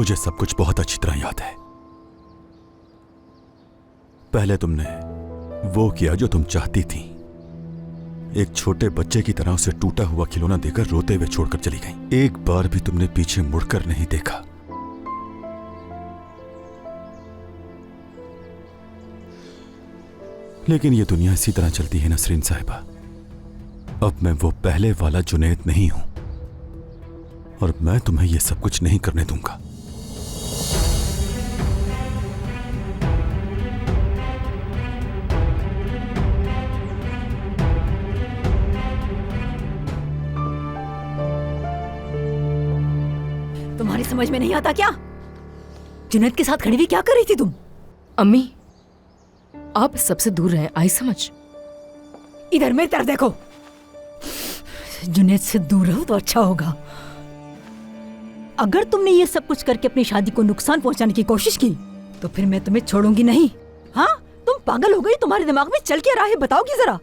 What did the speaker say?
मुझे सब कुछ बहुत अच्छी तरह याद है। पहले तुमने वो किया जो तुम चाहती थी। एक छोटे बच्चे की तरह उसे टूटा हुआ खिलौना देकर रोते हुए छोड़कर चली गई। एक बार भी तुमने पीछे मुड़कर नहीं देखा। लेकिन ये दुनिया इसी तरह चलती है नसरीन साहिबा। अब मैं वो पहले वाला जुनैद नहीं हूं और मैं तुम्हें ये सब कुछ नहीं करने दूंगा। तुम्हारी समझ में नहीं आता क्या? जुनैद के साथ खड़ी हुई क्या कर रही थी तुम? अम्मी, आप सबसे दूर रहे, आई समझ। इधर मेरी तरफ देखो। जुनैद से दूर रहो तो अच्छा होगा। अगर तुमने ये सब कुछ करके अपनी शादी को नुकसान पहुंचाने की कोशिश की तो फिर मैं तुम्हें छोड़ूंगी नहीं। हाँ, तुम पागल हो गई? तुम्हारे दिमाग में चल क्या रहा है बताओगी जरा।